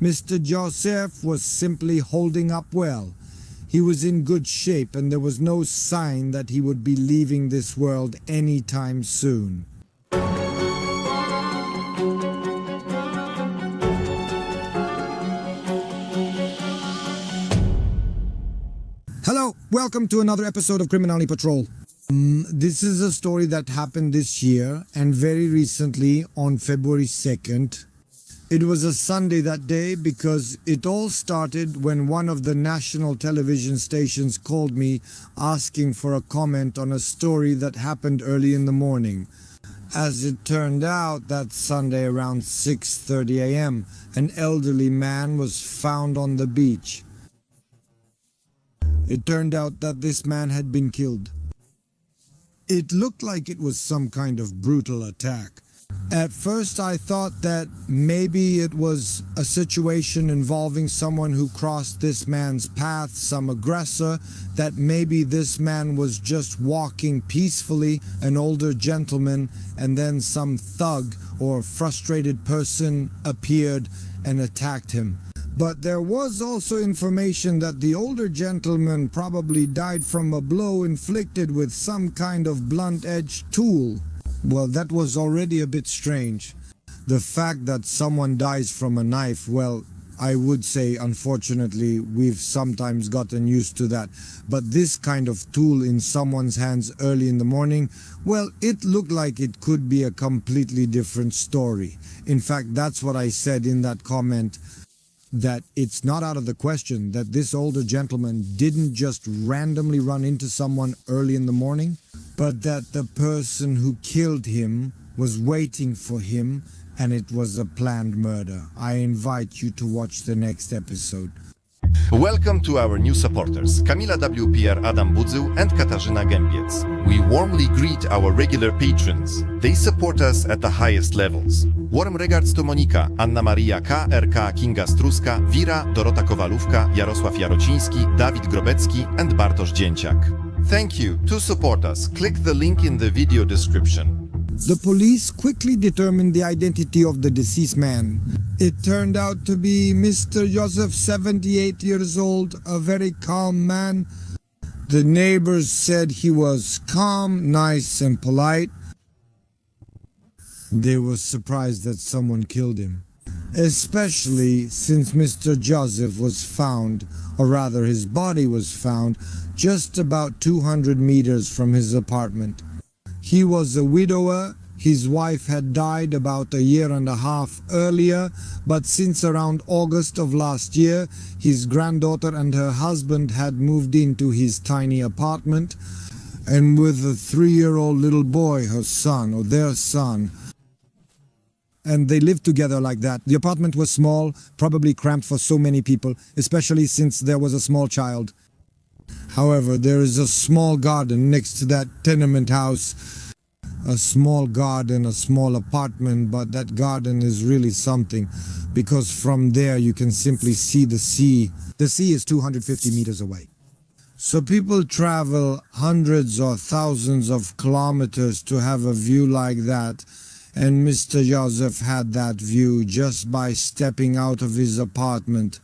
Mr. Joseph was simply holding up well. He was in good shape and there was no sign that he would be leaving this world anytime soon. Hello, welcome to another episode of Criminality Patrol. This is a story that happened this year and very recently on February 2nd. It was a Sunday that day because it all started when one of the national television stations called me asking for a comment on a story that happened early in the morning. As it turned out, that Sunday around 6:30 a.m., an elderly man was found on the beach. It turned out that this man had been killed. It looked like it was some kind of brutal attack. At first I thought that maybe it was a situation involving someone who crossed this man's path, some aggressor, that maybe this man was just walking peacefully, an older gentleman, and then some thug or frustrated person appeared and attacked him. But there was also information that the older gentleman probably died from a blow inflicted with some kind of blunt-edged tool. Well, that was already a bit strange. The fact that someone dies from a knife, well, I would say unfortunately we've sometimes gotten used to that. But this kind of tool in someone's hands early in the morning, well, it looked like it could be a completely different story. In fact, that's what I said in that comment, that it's not out of the question that this older gentleman didn't just randomly run into someone early in the morning, but that the person who killed him was waiting for him and it was a planned murder. I invite you to watch the next episode. Welcome to our new supporters, Kamila WPR Adam Budzył and Katarzyna Gębiec. We warmly greet our regular patrons. They support us at the highest levels. Warm regards to Monika, Anna Maria K, RK, Kinga Struska, Wira, Dorota Kowalówka, Jarosław Jarociński, Dawid Grobecki and Bartosz Dzięciak. Thank you. To support us, click the link in the video description. The police quickly determined the identity of the deceased man. It turned out to be Mr. Joseph, 78 years old, a very calm man. The neighbors said he was calm, nice and polite. They were surprised that someone killed him, especially since Mr. Joseph was found, or rather his body was found, just about 200 meters from his apartment. He was a widower. His wife had died about a year and a half earlier, but since around August of last year, his granddaughter and her husband had moved into his tiny apartment, and with a 3-year-old little boy, her son, or their son, and they lived together like that. The apartment was small, probably cramped for so many people, especially since there was a small child. However, there is a small garden next to that tenement house. A small garden, a small apartment, but that garden is really something, because from there you can simply see the sea. The sea is 250 meters away. So people travel hundreds or thousands of kilometers to have a view like that, and Mr. Joseph had that view just by stepping out of his apartment.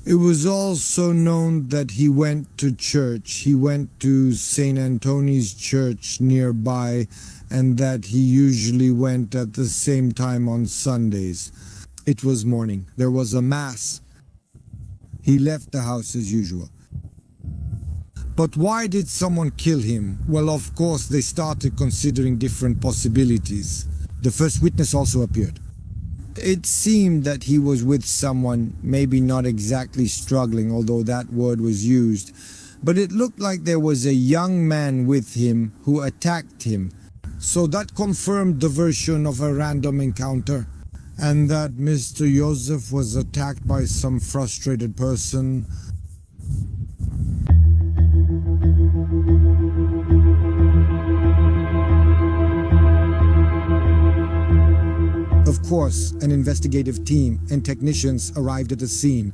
It was also known that he went to church. He went to St. Antoni's Church nearby, and that he usually went at the same time on Sundays. It was morning. There was a mass. He left the house as usual. But why did someone kill him? Well, of course, they started considering different possibilities. The first witness also appeared. It seemed that he was with someone, maybe not exactly struggling, although that word was used, but it looked like there was a young man with him who attacked him. So that confirmed the version of a random encounter, and that Mr. Joseph was attacked by some frustrated person. Of course, an investigative team and technicians arrived at the scene.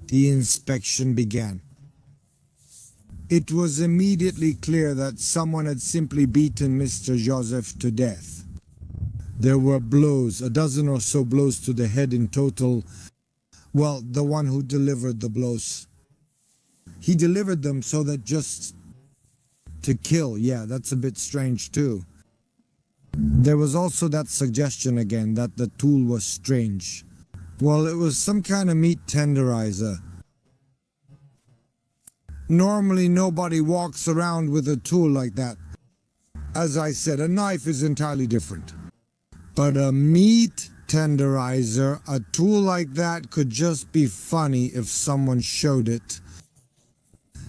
The inspection began. It was immediately clear that someone had simply beaten Mr. Joseph to death. There were blows, a dozen or so blows to the head in total. Well, the one who delivered the blows. He delivered them so that just to kill, yeah, that's a bit strange too. There was also that suggestion again that the tool was strange. Well, it was some kind of meat tenderizer. Normally nobody walks around with a tool like that. As I said, a knife is entirely different. But a meat tenderizer, a tool like that could just be funny if someone showed it.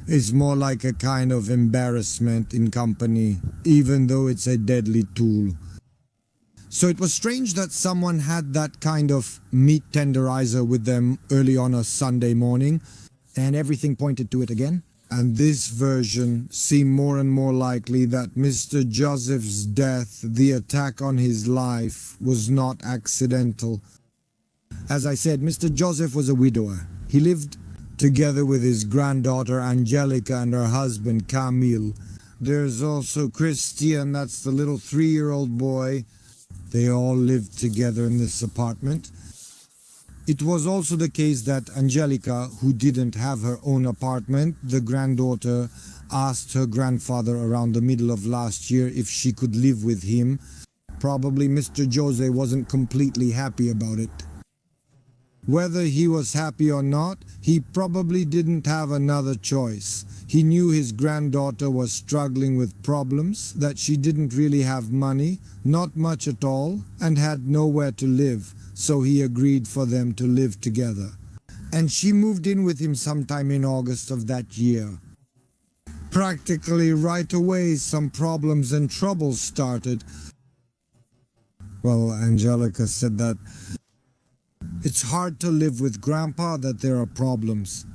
It's more like a kind of embarrassment in company, even though it's a deadly tool. So it was strange that someone had that kind of meat tenderizer with them early on a Sunday morning, and everything pointed to it again. And this version seemed more and more likely that Mr. Joseph's death, the attack on his life, was not accidental. As I said, Mr. Joseph was a widower. He lived together with his granddaughter Angelika and her husband Kamil. There's also Christian, that's the little 3-year-old boy. They all lived together in this apartment. It was also the case that Angelika, who didn't have her own apartment, the granddaughter, asked her grandfather around the middle of last year if she could live with him. Probably Mr. Jose wasn't completely happy about it. Whether he was happy or not, he probably didn't have another choice. He knew his granddaughter was struggling with problems, that she didn't really have money, not much at all, and had nowhere to live, so he agreed for them to live together. And she moved in with him sometime in August of that year. Practically right away, some problems and troubles started. Well, Angelika said that it's hard to live with Grandpa, that there are problems.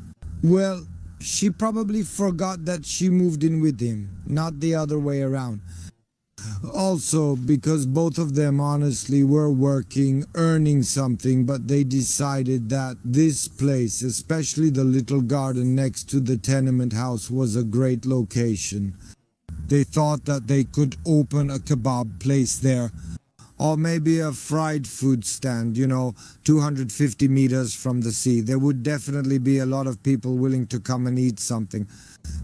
Well, she probably forgot that she moved in with him, not the other way around. Also, because both of them honestly were working, earning something, but they decided that this place, especially the little garden next to the tenement house, was a great location. They thought that they could open a kebab place there. Or maybe a fried food stand, 250 meters from the sea. There would definitely be a lot of people willing to come and eat something.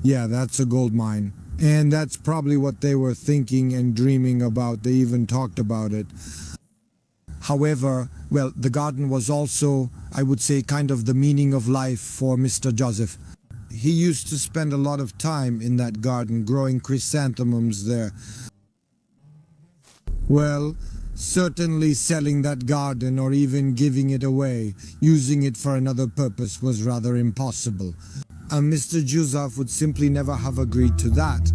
Yeah, that's a gold mine. And that's probably what they were thinking and dreaming about. They even talked about it. However, well, the garden was also, I would say, kind of the meaning of life for Mr. Joseph. He used to spend a lot of time in that garden, growing chrysanthemums there. Well, certainly selling that garden or even giving it away, using it for another purpose, was rather impossible. And Mr. Joseph would simply never have agreed to that.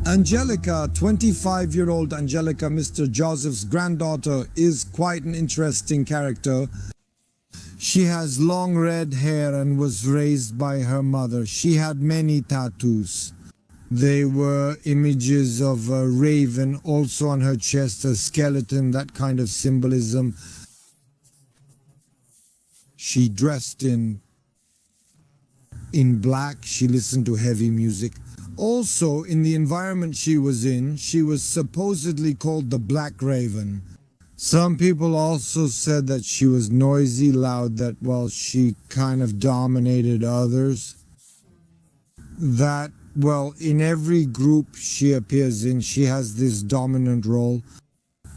Angelika, 25-year-old Angelika, Mr. Joseph's granddaughter, is quite an interesting character. She has long red hair and was raised by her mother. She had many tattoos. They were images of a raven, also on her chest, a skeleton, that kind of symbolism. She dressed in black. She listened to heavy music. Also, in the environment she was in, she was supposedly called the Black Raven. Some people also said that she was noisy, loud, that, well, she kind of dominated others. That, well, in every group she appears in, she has this dominant role.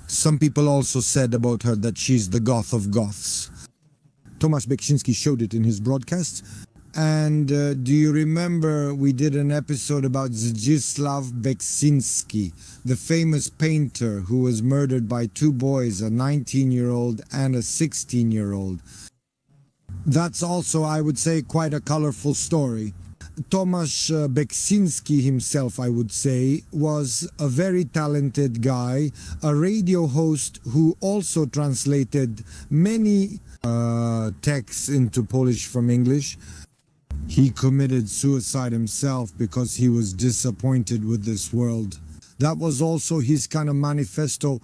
Some people also said about her that she's the goth of goths. Tomasz Beksiński showed it in his broadcast. And do you remember we did an episode about Zdzisław Beksiński, the famous painter who was murdered by two boys, a 19-year-old and a 16-year-old. That's also, I would say, quite a colorful story. Tomasz Beksiński himself, I would say, was a very talented guy, a radio host who also translated many texts into Polish from English. He committed suicide himself because he was disappointed with this world. That was also his kind of manifesto,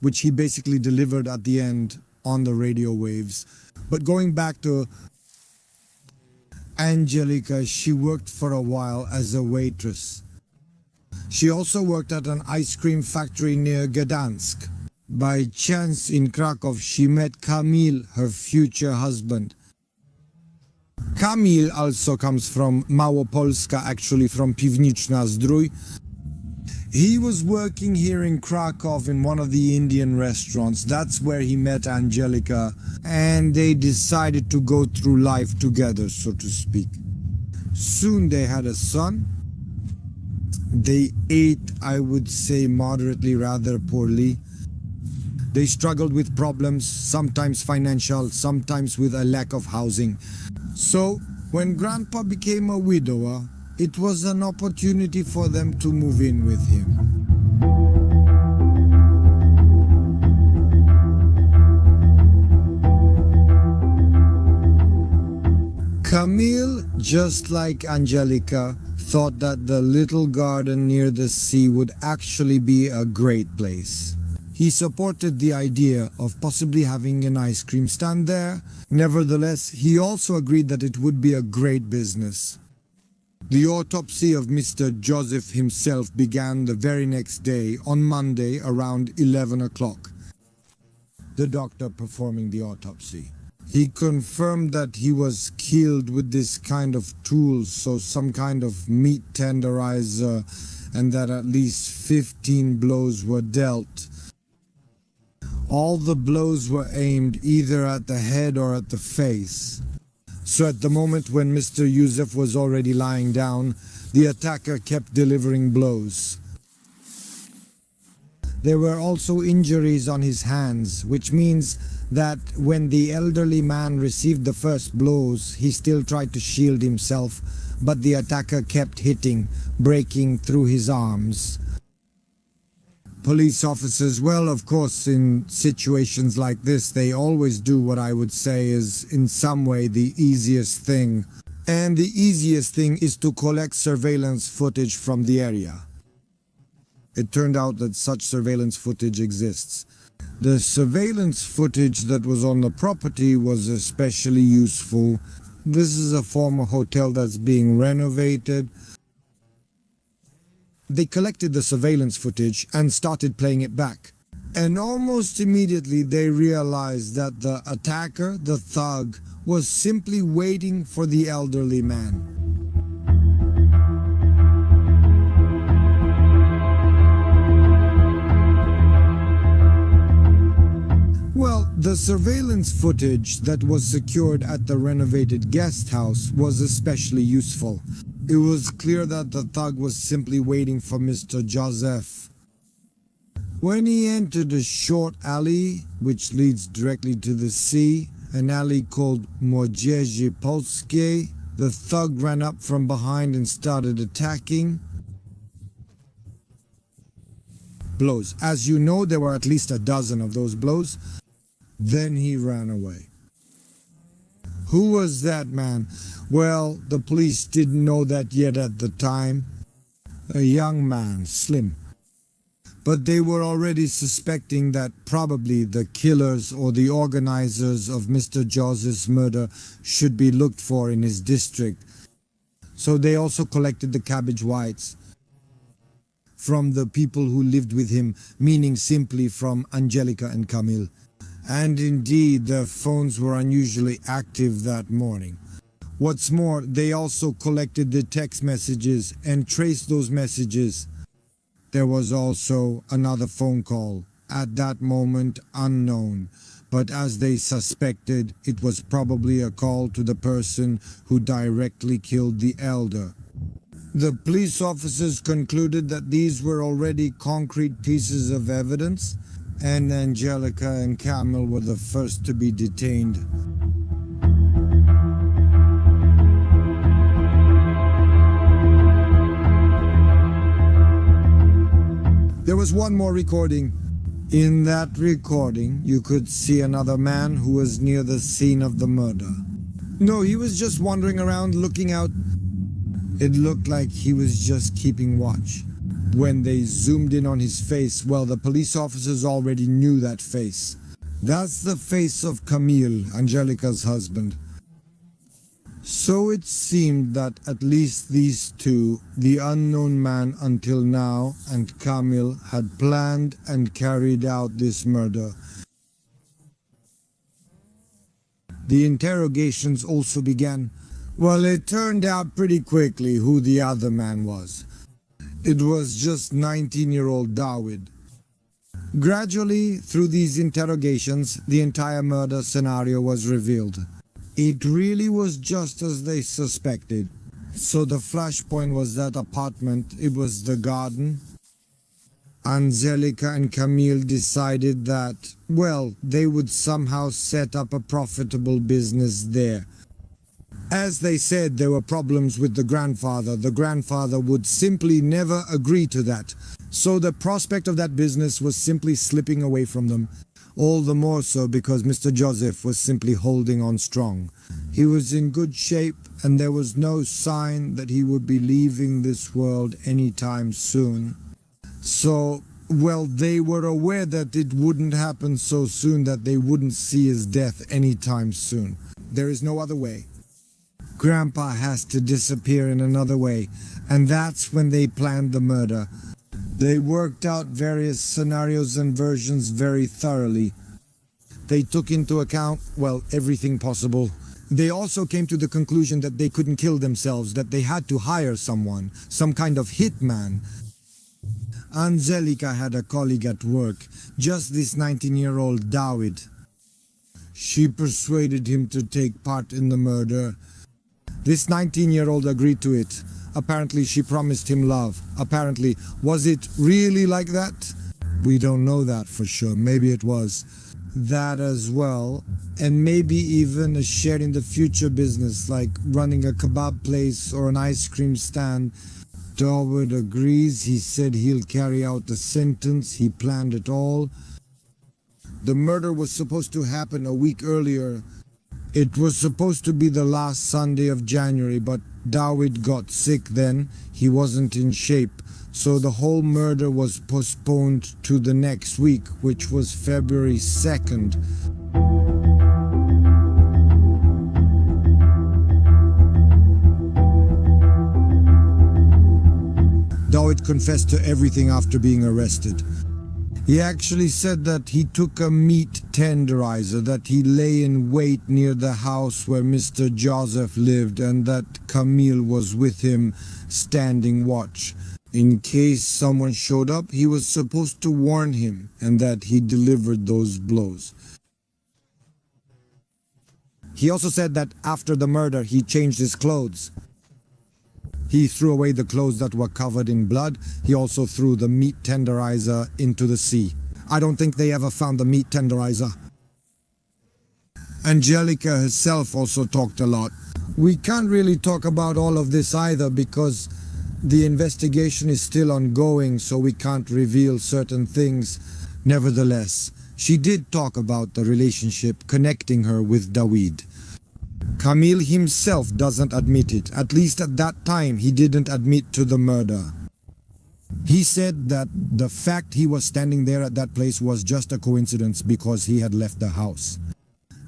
which he basically delivered at the end on the radio waves. But going back to Angelika, she worked for a while as a waitress. She also worked at an ice cream factory near Gdansk. By chance in Krakow, she met Kamil, her future husband. Kamil also comes from Małopolska, actually from Piwniczna Zdrój. He was working here in Krakow in one of the Indian restaurants. That's where he met Angelika, and they decided to go through life together, so to speak. Soon they had a son. They ate, I would say, moderately, rather poorly. They struggled with problems, sometimes financial, sometimes with a lack of housing. So, when Grandpa became a widower, it was an opportunity for them to move in with him. Kamil, just like Angelika, thought that the little garden near the sea would actually be a great place. He supported the idea of possibly having an ice cream stand there. Nevertheless, he also agreed that it would be a great business. The autopsy of Mr. Joseph himself began the very next day, on Monday, around 11 o'clock. The doctor performing the autopsy. He confirmed that he was killed with this kind of tool, so some kind of meat tenderizer, and that at least 15 blows were dealt. All the blows were aimed either at the head or at the face. So at the moment when Mr. Yusuf was already lying down, the attacker kept delivering blows. There were also injuries on his hands, which means that when the elderly man received the first blows, he still tried to shield himself, but the attacker kept hitting, breaking through his arms. Police officers, well, of course, in situations like this, they always do what I would say is, in some way, the easiest thing. And the easiest thing is to collect surveillance footage from the area. It turned out that such surveillance footage exists. The surveillance footage that was on the property was especially useful. This is a former hotel that's being renovated. They collected the surveillance footage and started playing it back. And almost immediately they realized that the attacker, the thug, was simply waiting for the elderly man. Well, the surveillance footage that was secured at the renovated guest house was especially useful. It was clear that the thug was simply waiting for Mr. Joseph. When he entered a short alley, which leads directly to the sea, an alley called Młodzieży Polskiej, the thug ran up from behind and started attacking. Blows. As you know, there were at least a dozen of those blows. Then he ran away. Who was that man? Well, the police didn't know that yet at the time. A young man, slim. But they were already suspecting that probably the killers or the organizers of Mr. Joseph's murder should be looked for in his district. So they also collected the cabbage whites from the people who lived with him, meaning simply from Angelika and Kamil. And indeed, their phones were unusually active that morning. What's more, they also collected the text messages and traced those messages. There was also another phone call, at that moment unknown, but as they suspected, it was probably a call to the person who directly killed the elder. The police officers concluded that these were already concrete pieces of evidence, and Angelika and Kamil were the first to be detained. There was one more recording. In that recording, you could see another man who was near the scene of the murder. No, he was just wandering around looking out. It looked like he was just keeping watch. When they zoomed in on his face, well, the police officers already knew that face. That's the face of Kamil, Angelika's husband. So it seemed that at least these two, the unknown man until now and Kamil, had planned and carried out this murder. The interrogations also began. Well, it turned out pretty quickly who the other man was. It was just 19-year-old David. Gradually, through these interrogations, the entire murder scenario was revealed. It really was just as they suspected. So the flashpoint was that apartment, it was the garden. Angelika and Kamil decided that, well, they would somehow set up a profitable business there. As they said, there were problems with the grandfather. The grandfather would simply never agree to that. So the prospect of that business was simply slipping away from them. All the more so because Mr. Joseph was simply holding on strong. He was in good shape and there was no sign that he would be leaving this world anytime soon. So, well, they were aware that it wouldn't happen so soon, that they wouldn't see his death anytime soon. There is no other way. Grandpa has to disappear in another way, and that's when they planned the murder. They worked out various scenarios and versions very thoroughly. They took into account, well, everything possible. They also came to the conclusion that they couldn't kill themselves, that they had to hire someone, some kind of hitman. Angelika had a colleague at work, just this 19-year-old David. She persuaded him to take part in the murder. This 19-year-old agreed to it. Apparently she promised him love. Apparently, was it really like that? We don't know that for sure. Maybe it was. That as well. And maybe even a share in the future business, like running a kebab place or an ice cream stand. David agrees. He said he'll carry out the sentence. He planned it all. The murder was supposed to happen a week earlier. It was supposed to be the last Sunday of January, but David got sick then. He wasn't in shape. So the whole murder was postponed to the next week, which was February 2nd. David confessed to everything after being arrested. He actually said that he took a meat tenderizer, that he lay in wait near the house where Mr. Joseph lived, and that Kamil was with him, standing watch. In case someone showed up, he was supposed to warn him, and that he delivered those blows. He also said that after the murder, he changed his clothes. He threw away the clothes that were covered in blood. He also threw the meat tenderizer into the sea. I don't think they ever found the meat tenderizer. Angelika herself also talked a lot. We can't really talk about all of this either because the investigation is still ongoing, so we can't reveal certain things. Nevertheless, she did talk about the relationship connecting her with David. Kamil himself doesn't admit it. At least at that time, he didn't admit to the murder. He said that the fact he was standing there at that place was just a coincidence because he had left the house.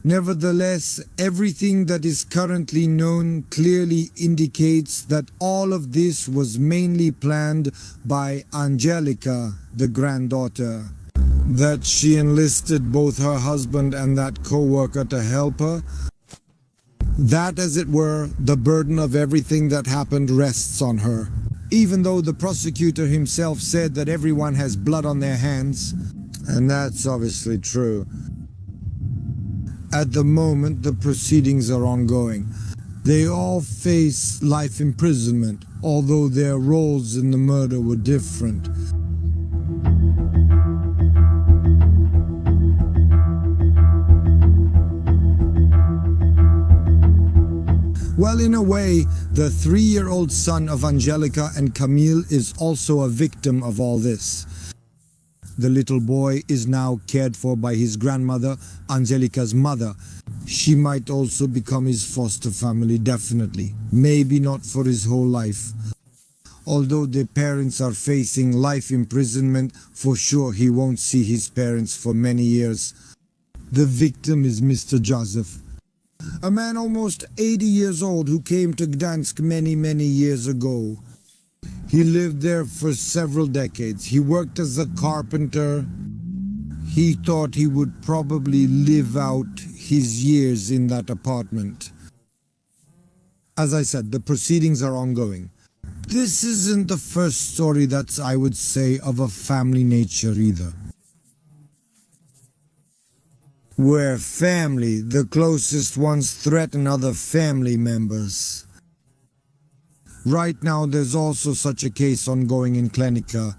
Nevertheless, everything that is currently known clearly indicates that all of this was mainly planned by Angelika, the granddaughter. That she enlisted both her husband and that co-worker to help her. That, as it were, the burden of everything that happened rests on her. Even though the prosecutor himself said that everyone has blood on their hands, and that's obviously true. At the moment, the proceedings are ongoing. They all face life imprisonment, although their roles in the murder were different. Well, in a way, the 3-year-old son of Angelika and Kamil is also a victim of all this. The little boy is now cared for by his grandmother, Angelika's mother. She might also become his foster family, definitely. Maybe not for his whole life. Although the parents are facing life imprisonment, for sure he won't see his parents for many years. The victim is Mr. Joseph. A man almost 80 years old who came to Gdansk many years ago. He lived there for several decades. He worked as a carpenter. He thought he would probably live out his years in that apartment. As I said, the proceedings are ongoing. This isn't the first story that's, I would say, of a family nature either. Where family, the closest ones, threaten other family members. Right now there's also such a case ongoing in Klenica,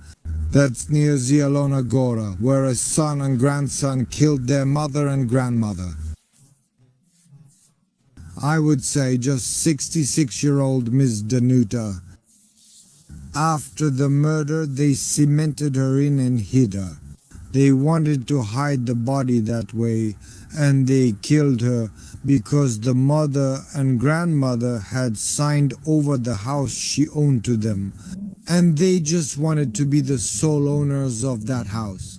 that's near Zielona Gora, where a son and grandson killed their mother and grandmother. I would say just 66-year-old Ms. Danuta. After the murder, they cemented her in and hid her. They wanted to hide the body that way, and they killed her because the mother and grandmother had signed over the house she owned to them, and they just wanted to be the sole owners of that house.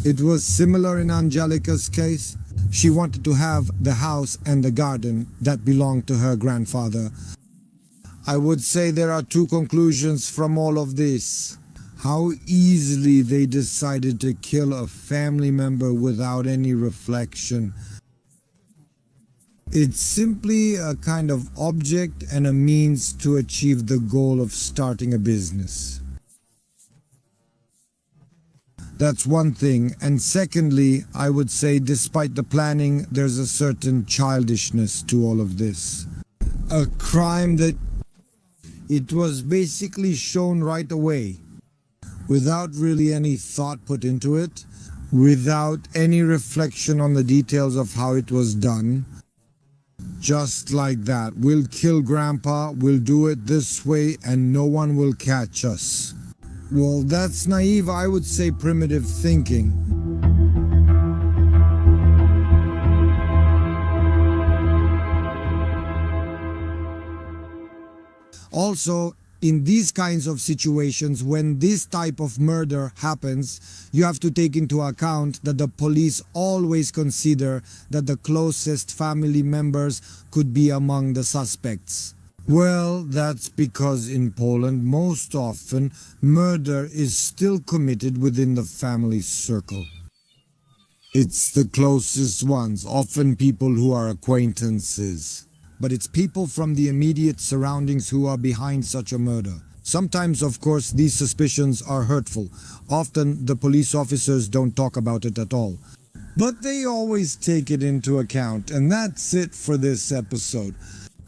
It was similar in Angelika's case. She wanted to have the house and the garden that belonged to her grandfather. I would say there are two conclusions from all of this. How easily they decided to kill a family member without any reflection. It's simply a kind of object and a means to achieve the goal of starting a business. That's one thing. And secondly, I would say despite the planning, there's a certain childishness to all of this. A crime that it was basically shown right away, without really any thought put into it, without any reflection on the details of how it was done. Just like that. We'll kill Grandpa, we'll do it this way, and no one will catch us. Well, that's naive, I would say primitive thinking. Also, in these kinds of situations, when this type of murder happens, you have to take into account that the police always consider that the closest family members could be among the suspects. Well, that's because in Poland, most often, murder is still committed within the family circle. It's the closest ones, often people who are acquaintances. But it's people from the immediate surroundings who are behind such a murder. Sometimes, of course, these suspicions are hurtful. Often, the police officers don't talk about it at all. But they always take it into account, and that's it for this episode.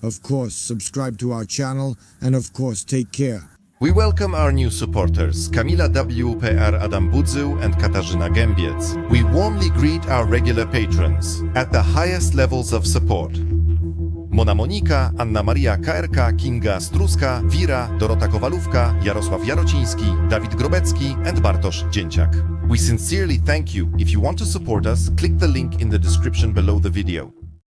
Of course, subscribe to our channel, and of course, take care. We welcome our new supporters, Kamila WPR Adam Budzył and Katarzyna Gębiec. We warmly greet our regular patrons at the highest levels of support. Mona Monika, Anna Maria KRK, Kinga Struska, Wira, Dorota Kowalówka, Jarosław Jarociński, Dawid Grobecki and Bartosz Dzięciak. We sincerely thank you. If you want to support us, click the link in the description below the video.